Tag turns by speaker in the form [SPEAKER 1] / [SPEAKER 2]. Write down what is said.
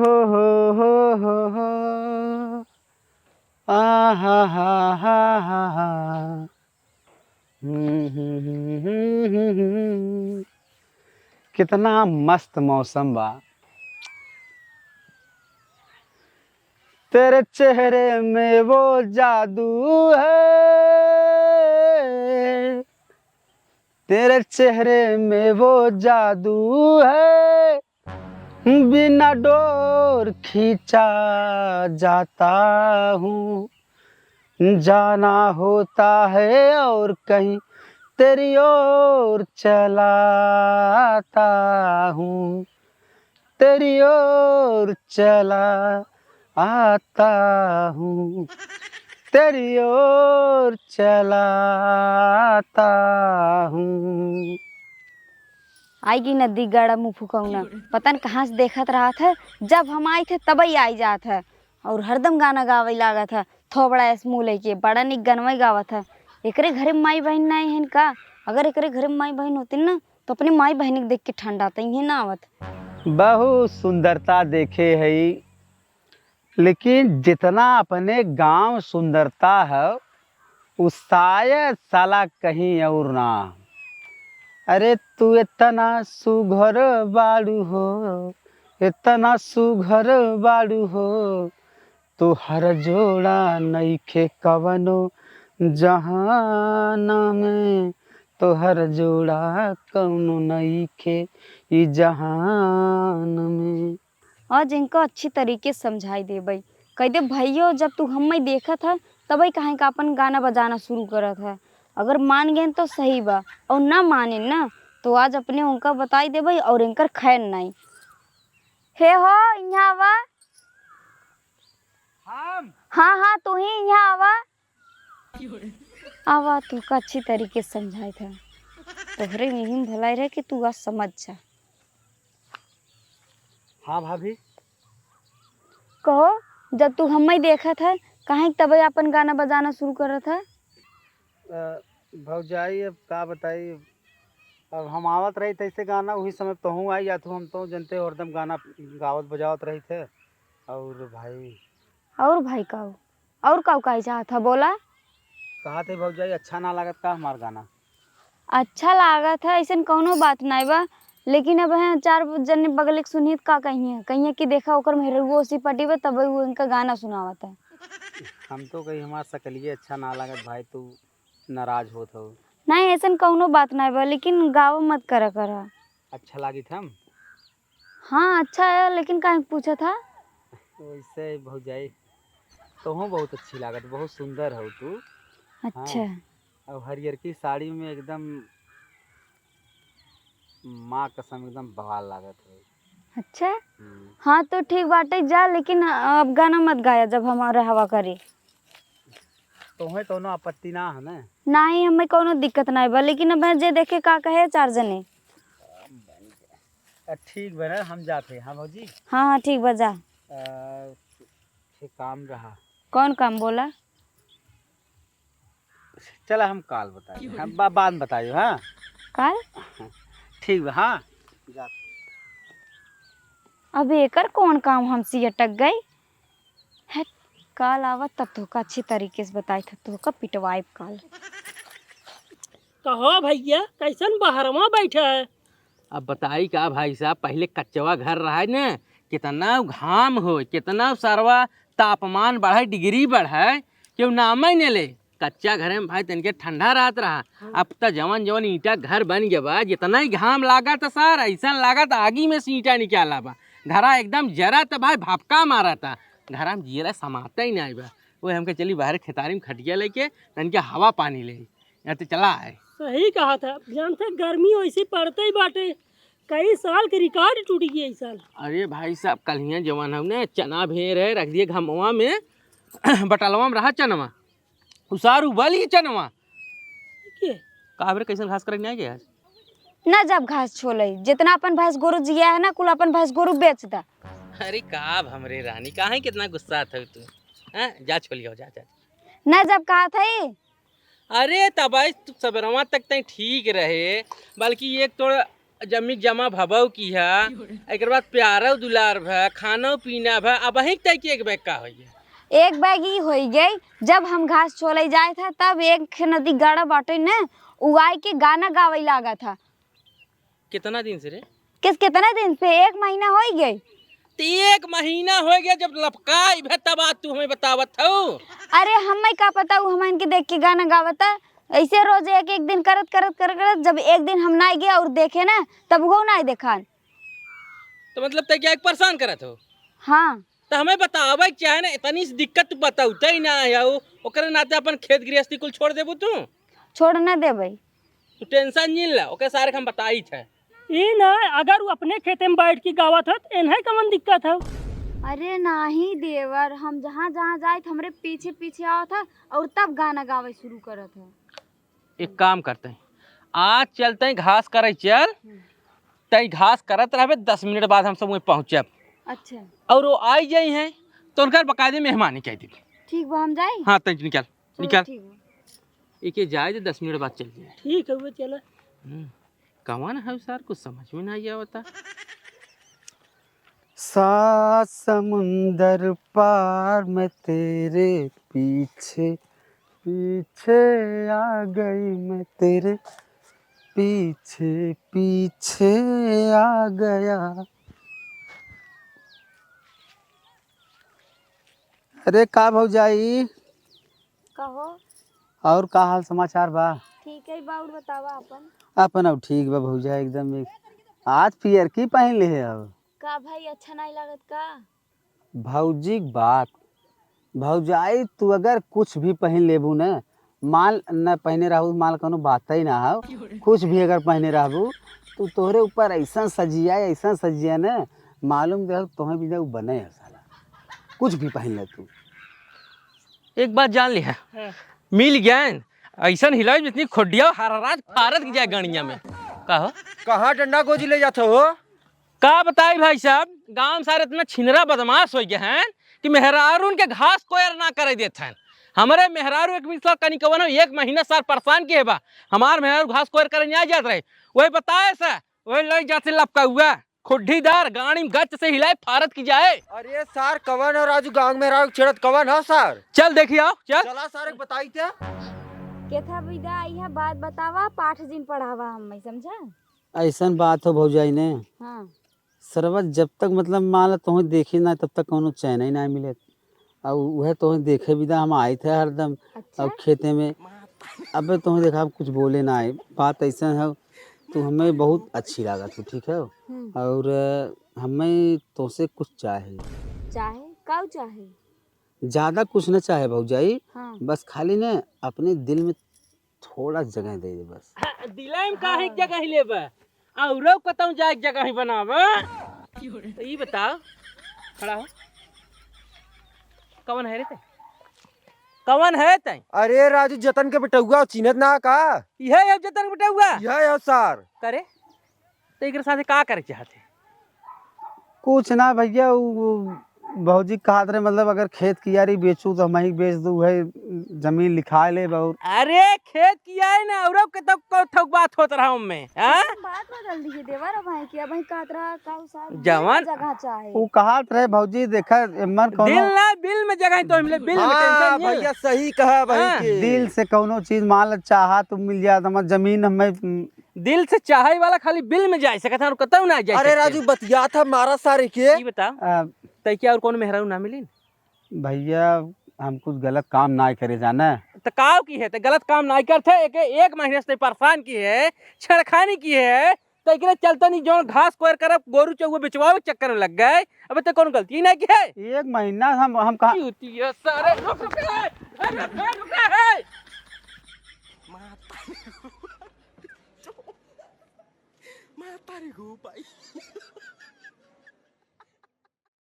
[SPEAKER 1] हो आ हा कितना मस्त मौसम बा। तेरे चेहरे में वो जादू है, तेरे चेहरे में वो जादू है, बिना डोर खींचा जाता हूँ, जाना होता है और कहीं तेरी ओर चलाता हूँ, तेरी ओर चला आता हूँ, तेरी ओर चला आता हूँ।
[SPEAKER 2] आएगी नदी गाड़ा मुँह फुकौना, पता न कहाँ से देखत रहा था, जब हम आए थे तभी आई जात है और हरदम गाना गावे लागा था। थोबड़ा ऐस मुँह लेके बड़ा निक गनवा गावा था। एकरे घरे माई बहन नहीं है का? अगर एकरे घरे माई बहन होती ना तो अपनी माई बहन के देख के ठंडा आता ही ना आवत।
[SPEAKER 1] बहुत सुंदरता देखे है, लेकिन जितना अपने गांव सुंदरता है उस शायद साला कहीं और ना। अरे तू इतना सुघर बाड़ू हो, इतना सुघर बाड़ू हो, तो हर जोड़ा नईखे कवनो जहान में, तो हर जोड़ा कवनो नईखे ई जहान में।
[SPEAKER 2] आज इनको अच्छी तरीके से समझाई दे भाई, कह दे भैया जब तू हम देखा था तभी कहीं का अपन गाना बजाना शुरू करा था। अगर मान गए तो सही बा और ना माने ना तो आज अपने उनका बताई दे भाई और इनकर खैर नहीं। हे हो यहाँ आवा। हाँ हाँ तू ही यहाँ आवा। आवा तू का अच्छी तरीके से समझाई था, तोहरे यही भलाई रहे कि तू आज समझ जा।
[SPEAKER 1] हाँ भाभी।
[SPEAKER 2] कहो जब तू हम देखा था कहीं तब अपन गाना बजाना शुरू करा था।
[SPEAKER 1] भौजाई अब का बताई, अब हम आवत रही थे ऐसे गाना उसी समय तो हूँ आई या तो हम तो जनते हरदम गाना गावत बजावत रही थे। और
[SPEAKER 2] भाई का और का चाह था बोला।
[SPEAKER 1] कहा थे भौजाई अच्छा ना लागत का हमार गाना?
[SPEAKER 2] अच्छा लागा था ऐसा कौनो बात नहीं बा, लेकिन अब है चार जन बगल के सुनी का कहिए कि देखा ओकर मेहरुआ उसी पटी बा तब वो इनका गाना सुनावत है।
[SPEAKER 1] हम तो कही हमार सकलिए अच्छा ना लागत भाई, तू नाराज होत हो।
[SPEAKER 2] नहीं ऐसा कौनो बात नहीं बा, लेकिन गाव मत करा।
[SPEAKER 1] अच्छा लागी था हम।
[SPEAKER 2] हाँ अच्छा है, लेकिन कहीं पूछा था।
[SPEAKER 1] वैसे भौजाई तो हूँ बहुत अच्छी लागत, बहुत सुंदर हो तू।
[SPEAKER 2] अच्छा।
[SPEAKER 1] हाँ, और हरियर की साड़ी में एकदम माँ कसम एकदम बवाल लागत है।
[SPEAKER 2] अच्छा हाँ तो ठीक बाटे जा, लेकिन अब गाना मत गाया जब हमारा हवा करे।
[SPEAKER 1] तुम्हें कोनो आपत्ति ना है ना?
[SPEAKER 2] नहीं हमें कोनो दिक्कत नहीं बा, लेकिन अब जे देखे का कहे चार जने।
[SPEAKER 1] ठीक बना हम जाते। हाँ भौजी।
[SPEAKER 2] हाँ हाँ ठीक बा जा।
[SPEAKER 1] ठीक काम रहा।
[SPEAKER 2] कौन काम बोला?
[SPEAKER 1] चला हम काल बताइए, हम बाद में बताइए। हाँ
[SPEAKER 2] काल
[SPEAKER 1] ठीक बा। हाँ जा।
[SPEAKER 2] अब एकर कौन काम हमसे अटक गई है। काल आवत तब तो का अच्छी तरीके से बताई था तो का पिटवाइब काल।
[SPEAKER 3] कहो भैया कैसन बहरवा बैठा है?
[SPEAKER 4] अब बताई का भाई साहब, पहले कच्चवा घर रहा है ना, कितना घाम हो, कितना सरवा तापमान बढ़े, डिग्री बढ़े, क्यों नाम ही नहीं ले। कच्चा घर में भाई तनिके ठंडा रात रहा। अब तो जवन जवन ईंटा घर बन गया बा, जितना ही घाम लागा था सर ऐसा लागा था आगी में से ईंटा निकाला बा। घरा एकदम जरा था भाई, भपका मारा था। घरा में जीरा समाता ही नहीं बा। वो हमके चली बाहर खेतारी में खटिया लेके तनिके हवा पानी ले या तो चला है।
[SPEAKER 3] सही कहा था, जानते गर्मी वैसे पड़ते ही बाटे, कई साल के रिकॉर्ड टूट गया इस साल।
[SPEAKER 4] अरे भाई साहब कलिया जवान हमने चना भेर है रख दिए घमवा में बटलवा में रहा चनवा उसार उबल ही चनवा
[SPEAKER 3] के
[SPEAKER 4] काबरे कैसे घास करके नहीं गया
[SPEAKER 2] ना जब घास छोले जितना अपन भैंस गोरु जिया है ना कुल अपन भैंस गोरु बेच दा।
[SPEAKER 4] अरे काब हमरे रानी काहे कितना गुस्सा था तू? हैं जा छोलियो जा जा।
[SPEAKER 2] ना जब कहा था ये।
[SPEAKER 4] अरे तब तू सबरवा तक तक ठीक रहे, बल्कि एक तो जमी जमा भबौ की है, एक बाद प्यारो दुलार भै, खानो पीना भै, अब वहीं तय के एक बैग का हो गया।
[SPEAKER 2] एक बैग ही हो गई। जब हम घास छोले जाए था तब एक नदी गाड़ा बाटे न उगाई के गाना गावे लागा था।
[SPEAKER 4] कितना दिन से रे?
[SPEAKER 2] कितना दिन से? 1 महीना हो गई।
[SPEAKER 4] तो 1 महीना हो गया जब लपकाई भै तब आज तू हमें बतावत हो।
[SPEAKER 2] अरे हमें का पता हम इनके देख के गाना गावता। ऐसे रोज एक दिन करत जब एक दिन हम ना गए और देखे ना तब वो ना देखा।
[SPEAKER 4] तो मतलब तय क्या एक परेशान करत हो?
[SPEAKER 2] हाँ
[SPEAKER 4] तो हमें बतावे क्या है ना, इतनी सी दिक्कत तू बताउते ही ना आया हो, ओकरे नाते अपन खेत गृहस्थी कुल छोड़ देबू तू।
[SPEAKER 2] छोड़ न देबै।
[SPEAKER 4] तू टेंशन नहीं ला, ओके सारे हम बताई थे।
[SPEAKER 3] ये ना अगर वो अपने खेते में बैठ के गावत हो तो इन्हें कमन दिक्कत है।
[SPEAKER 2] अरे नहीं देवर, हम जहाँ जहाँ जाए हमरे पीछे पीछे आओ था और तब गाना गावे शुरू करत है।
[SPEAKER 4] एक काम करते हैं, आज चलते हैं घास करे चल, तय घास करत रहे 10 मिनट बाद हम सब वहीं पहुँचब।
[SPEAKER 2] अच्छा
[SPEAKER 4] और वो आई जाई हैं तो उनका बकायदे मेहमानी कह दी।
[SPEAKER 2] ठीक बा, हम जाए।
[SPEAKER 4] हाँ तय निकल निकल,
[SPEAKER 2] ठीक बा।
[SPEAKER 4] एक जाए तो 10 मिनट बाद चल जाए।
[SPEAKER 3] ठीक है वो चला।
[SPEAKER 4] कौन है सर, कुछ समझ में नहीं आवता।
[SPEAKER 1] सात समुंदर पार मैं तेरे पीछे पीछे आ गई, मैं तेरे पीछे पीछे आ गया। अरे का भौजाई,
[SPEAKER 2] कहो।
[SPEAKER 1] और का हाल समाचार बा?
[SPEAKER 2] ठीक है बा, और बतावा अपन।
[SPEAKER 1] अपन अब ठीक बा भौजा, एकदम एक आज पियर की पहन ले है। अब
[SPEAKER 2] का भाई अच्छा नहीं लागत का?
[SPEAKER 1] भौजी की बात, भौजाई तू अगर कुछ भी पहन लेबू न, माल न पहने रहू माल कोनो बात ही ना हो। कुछ भी अगर पहने रहू तो तोहरे ऊपर ऐसा सजिया न, मालूम दे तुम्हें भी जब बने है साला। कुछ भी पहन ले तू।
[SPEAKER 4] एक बात जान लिया, मिल गया ऐसा हिलाओ जितनी खोडिया हराराज फारत की जाए गणिया में। कहो
[SPEAKER 5] कहाँ डंडा गोजी ले जाते हो?
[SPEAKER 4] का बताई भाई साहब, गांव में सारे इतना छिनरा बदमाश हो गए हैं कि मेहरारू उनके घास कोयर ना करे देते हैं। हमारे मेहरारू एक मिनट कनी कवन 1 महीना साल परेशान किए बा, हमार मेहरारू घास कोयर करे नहीं आ जात रहे। वही बताए सा वही लग जाते लपका हुआ खुड्डीदार गाड़ी में गच से हिलाए फारत की जाए।
[SPEAKER 5] अरे सर कवन है राजू गांव में राजू चिड़त कवन है सर?
[SPEAKER 4] चल देखिए आओ चल।
[SPEAKER 5] चला सर बताई थे।
[SPEAKER 2] केथा विदा आई है बात बतावा, पाठ दिन पढ़ावा हम समझा।
[SPEAKER 1] ऐसा बात हो भौजाई ने।
[SPEAKER 2] हाँ
[SPEAKER 1] सरवत जब तक मतलब मान लो तुम्हें देखी ना तब तक कोनो चैन ही ना मिले। और वह तुम्हें देखे भी हम आए थे हरदम।
[SPEAKER 2] अच्छा?
[SPEAKER 1] और खेते में अब तुम्हें देखा कुछ बोले ना आए। बात ऐसा है तो हमें बहुत अच्छी लगा तू, ठीक है। और हमें तुमसे कुछ चाहे
[SPEAKER 2] काऊ चाहे।
[SPEAKER 1] ज़्यादा कुछ न चाहे भौजाई।
[SPEAKER 2] हाँ।
[SPEAKER 1] बस खाली न अपने दिल में थोड़ा जगह दे दे बस।
[SPEAKER 4] दिलाई में काहे एक जगह ही लेबा औरो कतौ जाए जगह ही बनावा। तो ये बताओ, खड़ा हो, कौन है रे ते? कौन है ते?
[SPEAKER 5] अरे राजू जतन के बेटुआ चिन्हत ना का?
[SPEAKER 4] यह है जतन बेटा हुआ
[SPEAKER 5] यह है सर।
[SPEAKER 4] करे तो एक साथे का करे चाहते?
[SPEAKER 1] कुछ ना भैया, वो भौजी कहा रहे मतलब अगर खेत की यारी बेचू तो हम ही बेच दूँ है, जमीन लिखा ले बहुत।
[SPEAKER 4] अरे खेत किया है ना औरो के तो थक बात होत रहा हूं मैं। हां
[SPEAKER 2] बात बदल दी देवर। अब है कि अब है कातरा काऊ साहब
[SPEAKER 4] जवान
[SPEAKER 2] जगह चाहे।
[SPEAKER 1] वो कहा रहे भौजी देखा मन
[SPEAKER 4] दिल
[SPEAKER 1] कोनो
[SPEAKER 4] ना बिल में जगह तो हमले बिल में
[SPEAKER 5] हाँ
[SPEAKER 4] टेंशन नहीं।
[SPEAKER 5] भैया सही कहा भाई
[SPEAKER 4] हाँ,
[SPEAKER 5] के।
[SPEAKER 1] दिल से कोनो चीज मान चाहा तो मिल जाए। हमार जमीन हमें
[SPEAKER 4] दिल से चाहे वाला खाली बिल में जा सकता और कतौ ना जा।
[SPEAKER 5] अरे राजू बतिया था मारा सारे के।
[SPEAKER 4] ये बताओ तै क्या और कौन मेहरारू ना मिली?
[SPEAKER 1] भैया हम कुछ गलत काम ना करे जाना।
[SPEAKER 4] तो काव की है तो गलत काम नहीं करते। एक महीने से परेशान की है, छेड़खानी की है, तो एकरे चलता नहीं जो घास कोयर करब गोरू चौवे बिचवावे के चक्कर में लग गए। अब तो कौन गलती नहीं की है?
[SPEAKER 1] 1 महीना हम कहा
[SPEAKER 4] होती है सारे रुक रुक है, रुक है। माता रे गो भाई।